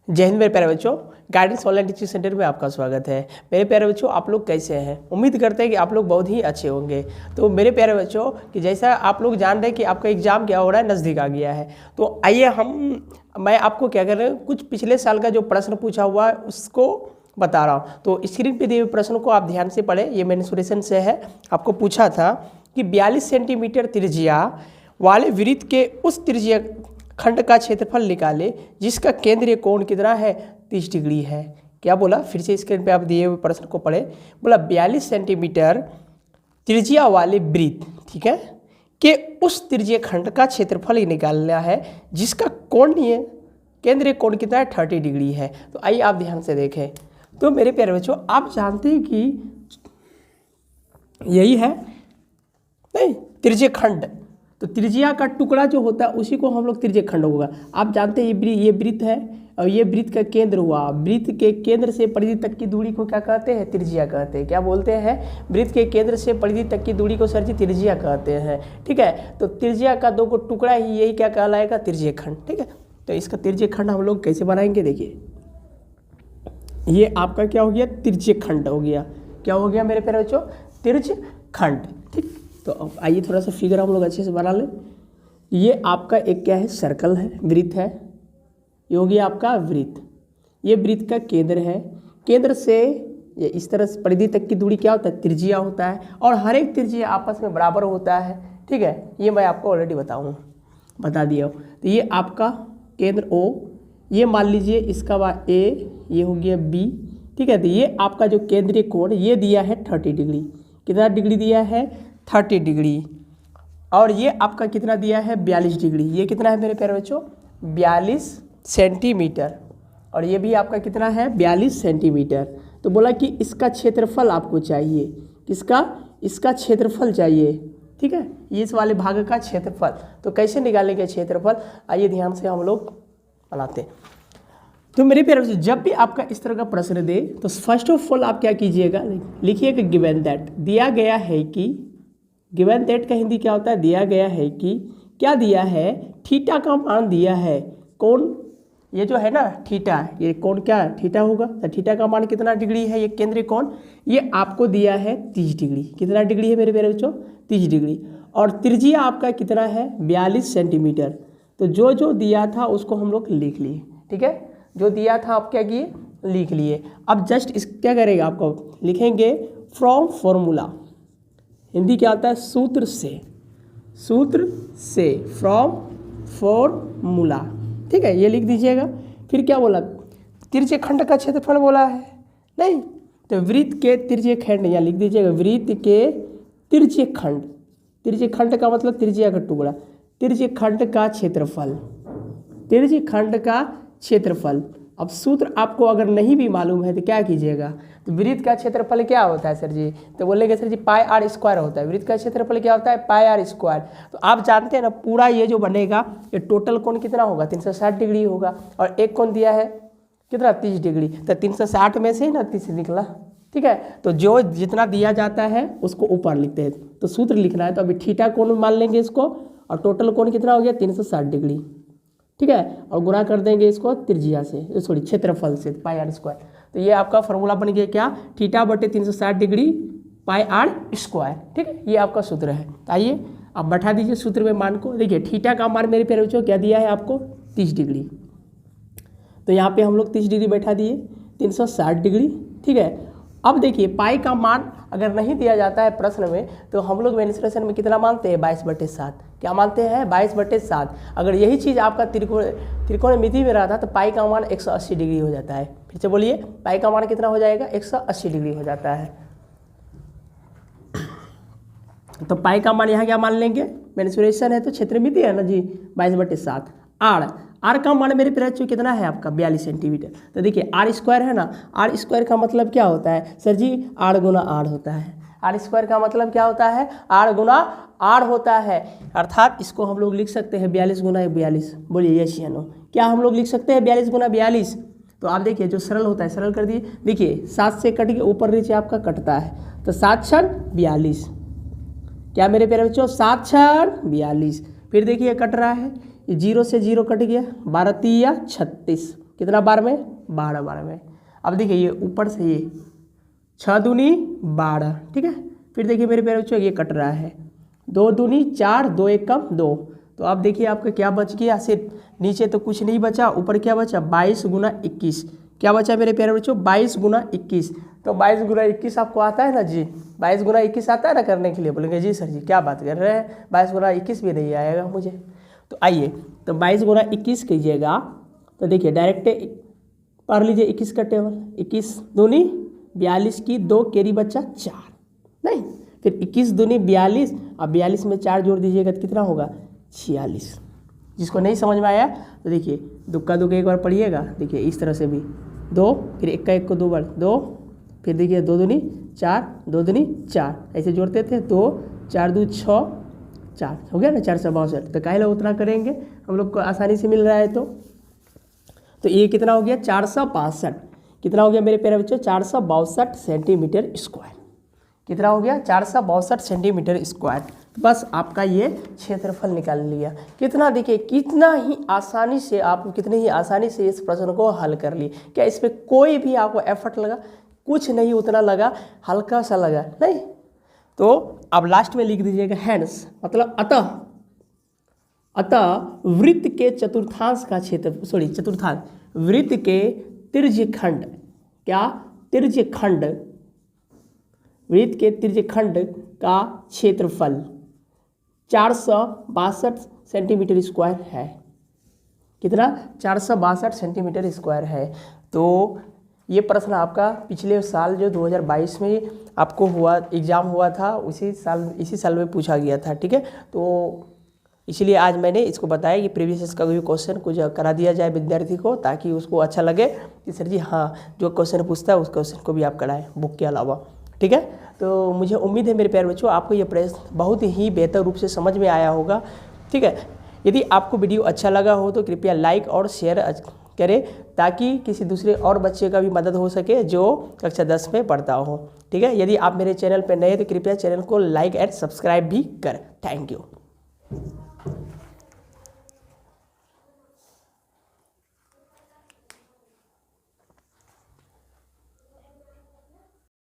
जय हिंद मेरे प्यारे बच्चों, गाइडेंस ऑनलाइन टीचिंग सेंटर में आपका स्वागत है। मेरे प्यारे बच्चों, आप लोग कैसे हैं? उम्मीद करते हैं कि आप लोग बहुत ही अच्छे होंगे। तो मेरे प्यारे बच्चों, कि जैसा आप लोग जान रहे हैं कि आपका एग्ज़ाम क्या हो रहा है, नज़दीक आ गया है। तो आइए मैं आपको क्या कर रहा हूँ, कुछ पिछले साल का जो प्रश्न पूछा हुआ है उसको बता रहा हूँ। तो स्क्रीन पर दिए हुए प्रश्न को आप ध्यान से पढ़ें। ये मेंसुरेशन से है। आपको पूछा था कि 42 सेंटीमीटर त्रिज्या वाले वृत्त के उस त्रिज्या खंड का क्षेत्रफल निकाले जिसका केंद्रीय कोण कितना है, 30 डिग्री है। क्या बोला? फिर से स्क्रीन पे आप दिए हुए प्रश्न को पढ़े। बोला 42 सेंटीमीटर त्रिज्या वाले वृत्त, ठीक है, के उस त्रिज्या खंड का क्षेत्रफल ही निकालना है जिसका कोणीय केंद्रीय कोण कितना है, 30 डिग्री है। तो आइए आप ध्यान से देखें। तो मेरे प्यारे बच्चों, आप जानते हैं कि यही है नहीं त्रिज्या खंड। तो त्रिज्या का टुकड़ा जो होता है उसी को हम लोग त्रिज्या खंड होगा। आप जानते हैं ये वृत्त है और ये वृत्त का केंद्र हुआ। वृत्त के केंद्र से परिधि तक की दूरी को क्या कहते हैं? त्रिज्या कहते हैं। क्या बोलते हैं? वृत्त के केंद्र से परिधि तक की दूरी को सर जी त्रिज्या कहते हैं। ठीक है, तो त्रिज्या का दो को टुकड़ा ही यही क्या कहलाएगा? त्रिज्या खंड। ठीक है, तो इसका त्रिज्या खंड हम लोग कैसे बनाएंगे? देखिए, ये आपका क्या हो गया? त्रिज्या खंड हो गया। क्या हो गया मेरे प्यारे बच्चों? त्रिज्या खंड। ठीक, तो अब आइए थोड़ा सा फिगर हम लोग अच्छे से बना लें। ये आपका एक क्या है? सर्कल है, वृत्त है। ये हो गया आपका वृत्त। ये वृत्त का केंद्र है। केंद्र से ये इस तरह से परिधि तक की दूरी क्या होता है? त्रिज्या होता है। और हर एक त्रिज्या आपस में बराबर होता है। ठीक है, ये मैं आपको ऑलरेडी बता दिया हूँ। तो ये आपका केंद्र O, ये मान लीजिए इसका A, ये हो गया B। ठीक है, तो ये आपका जो केंद्रीय कोण ये दिया है 30 डिग्री। कितना डिग्री दिया है? 30 डिग्री। और ये आपका कितना दिया है? 42 डिग्री। ये कितना है मेरे प्यारे बच्चों? 42 सेंटीमीटर। और ये भी आपका कितना है? 42 सेंटीमीटर। तो बोला कि इसका क्षेत्रफल आपको चाहिए। किसका? इसका क्षेत्रफल चाहिए। ठीक है, ये इस वाले भाग का क्षेत्रफल। तो कैसे निकालेंगे क्षेत्रफल? आइए ध्यान से हम लोग बनाते हैं। तो मेरे प्यारे बच्चों, जब भी आपका इस तरह का प्रश्न दे तो फर्स्ट ऑफ ऑल आप क्या कीजिएगा? लिखिएगा गिवन दैट। दिया गया है कि, गिवन दैट का हिंदी क्या होता है? दिया गया है कि, क्या दिया है? थीटा का मान दिया है। कोण ये जो है ना थीटा, ये कोण क्या है? थीटा होगा। तो थीटा का मान कितना डिग्री है? ये केंद्रीय कोण ये आपको दिया है 30 डिग्री। कितना डिग्री है मेरे प्यारे बच्चों? 30 डिग्री। और त्रिज्या आपका कितना है? 42 सेंटीमीटर। तो जो जो दिया था उसको हम लोग लिख लिए। ठीक है, जो दिया था आप क्या किए? लिख लिए। अब जस्ट इस क्या करेगा? आपको लिखेंगे फ्रॉम फॉर्मूला। हिंदी क्या आता है? सूत्र से। सूत्र से, फ्रॉम फॉर्मूला। ठीक है, ये लिख दीजिएगा। फिर क्या बोला? त्रिज्या खंड का क्षेत्रफल बोला है नहीं, तो वृत्त के त्रिज्या खंड यहाँ लिख दीजिएगा। वृत्त के त्रिज्या खंड। त्रिज्या खंड का मतलब त्रिज्या का टुकड़ा। त्रिज्या खंड का क्षेत्रफल। त्रिज्या खंड का क्षेत्रफल। अब सूत्र आपको अगर नहीं भी मालूम है तो क्या कीजिएगा? तो वृत्त का क्षेत्रफल क्या होता है सर जी? तो बोलेंगे सर जी पाई आर स्क्वायर होता है। वृत्त का क्षेत्रफल क्या होता है? Pi r square. तो आप जानते हैं ना, पूरा ये जो बनेगा ये टोटल कोण कितना होगा? 360 डिग्री होगा। और एक कोण दिया है कितना? 30 डिग्री। तो 360 में से ही ना 30 निकला। ठीक है, तो जो जितना दिया जाता है उसको ऊपर लिखते हैं। तो सूत्र लिखना है, तो अभी थीटा कोण मान लेंगे इसको। और टोटल कोण कितना हो गया? 360 डिग्री। ठीक है, और गुणा कर देंगे इसको त्रिज्या से, सॉरी क्षेत्रफल से, पाई आर स्क्वायर। तो ये आपका फॉर्मूला बन गया क्या? थीटा बटे 360 डिग्री पाई आर स्क्वायर। ठीक है, ये आपका सूत्र है। तो आइए अब बैठा दीजिए सूत्र में मान को। देखिए, थीटा का मान मेरे प्यारे बच्चों क्या दिया है आपको? 30 डिग्री। तो यहाँ पे हम लोग 30 डिग्री बैठा दिए, 360 डिग्री। ठीक है, अब देखिए पाई का मान अगर नहीं दिया जाता है प्रश्न में तो हम लोग मेंसुरेशन में कितना मानते हैं? 22/7। क्या मानते हैं? 22/7। अगर यही चीज़ आपका त्रिकोणमिति में रहा था तो पाई का मान 180 डिग्री हो जाता है। फिर से बोलिए, पाई का मान कितना हो जाएगा? 180 डिग्री हो जाता है। तो पाई का मान यहाँ क्या मान लेंगे? मेंसुरेशन है तो क्षेत्रमिति है ना जी, 22/7। आर का मान मेरे प्यारे बच्चों कितना है आपका? 42 सेंटीमीटर। तो देखिए आर स्क्वायर है ना, आर स्क्वायर का मतलब क्या होता है सर जी? आर गुना आर होता है। आर स्क्वायर का मतलब क्या होता है? आर गुना आर होता है। अर्थात इसको हम लोग लिख सकते हैं 42 गुना 42। बोलिए यस या नो? क्या हम लोग लिख सकते हैं 42 गुना 42? तो आप देखिए जो सरल होता है सरल कर दिए। देखिए 7 से कट के ऊपर नीचे आपका कटता है, तो 7 छन 42। क्या मेरे प्यारे बच्चों? 7 छन 42। फिर देखिए कट रहा है, 0 से 0 कट गया, 12 तिया 36, कितना बार में, 12 बार में। अब देखिए ये ऊपर से ये 6 दूनी 12, ठीक है। फिर देखिए मेरे प्यारे बच्चों ये कट रहा है, 2 दूनी 4, 2 एकम 2। तो आप देखिए आपका क्या बच गया, सिर्फ नीचे तो कुछ नहीं बचा, ऊपर क्या बचा 22 गुना 21। क्या बचा मेरे प्यारे बच्चों 22 गुना 21। तो 22 गुना 21 आपको आता है ना जी, 22 गुना 21 आता है ना करने के लिए। बोलेंगे जी सर जी क्या बात कर रहे हैं, 22 गुना 21 भी नहीं आएगा मुझे। तो आइए तो 22 गुना 21 कीजिएगा तो देखिए डायरेक्ट पढ़ लीजिए 21 का टेबल। 21 दूनी 42 की 2 कैरी बच्चा 4, नहीं फिर 21 दूनी 42, अब 42 में 4 जोड़ दीजिएगा तो कितना होगा 46। जिसको नहीं समझ में आया तो देखिए दुक्का दुक्का एक बार पढ़िएगा। देखिए इस तरह से भी 2, फिर 1 का 1 को 2 बार 2, फिर देखिए 2 दूनी 4, 2 दूनी 4, ऐसे जोड़ते थे 2 4 2 6 4 हो गया ना 462। तो काहे लोग उतना करेंगे, हम लोग को आसानी से मिल रहा है। तो ये कितना हो गया 462। कितना हो गया मेरे प्यारे बच्चों 462 सेंटीमीटर स्क्वायर। कितना हो गया 462 सेंटीमीटर स्क्वायर। बस आपका ये क्षेत्रफल निकाल लिया। कितना देखिए कितना ही आसानी से आप कितने ही आसानी से इस प्रश्न को हल कर लिए। क्या इसमें कोई भी आपको एफर्ट लगा, कुछ नहीं उतना लगा, हल्का सा लगा नहीं। तो अब लास्ट में लिख दीजिएगा हैंस, मतलब अतः वृत्त के चतुर्थांश का क्षेत्र चतुर्थांश वृत्त के तिर्यखंड, क्या तिर्यखंड, वृत्त के तिर्यखंड का क्षेत्रफल 462 सेंटीमीटर स्क्वायर है। कितना 462 सेंटीमीटर स्क्वायर है। तो ये प्रश्न आपका पिछले साल जो 2022 में आपको हुआ एग्ज़ाम हुआ था इसी साल में पूछा गया था, ठीक है। तो इसलिए आज मैंने इसको बताया कि प्रीवियस का कोई क्वेश्चन कुछ करा दिया जाए विद्यार्थी को, ताकि उसको अच्छा लगे कि सर जी हाँ जो क्वेश्चन पूछता है उस क्वेश्चन को भी आप कराएं बुक के अलावा, ठीक है। तो मुझे उम्मीद है मेरे प्यारे बच्चों आपको ये प्रश्न बहुत ही बेहतर रूप से समझ में आया होगा, ठीक है। यदि आपको वीडियो अच्छा लगा हो तो कृपया लाइक और शेयर करें, ताकि किसी दूसरे और बच्चे का भी मदद हो सके जो कक्षा 10 में पढ़ता हो, ठीक है। यदि आप मेरे चैनल पर नए तो कृपया चैनल को लाइक एंड सब्सक्राइब भी करें। Thank you.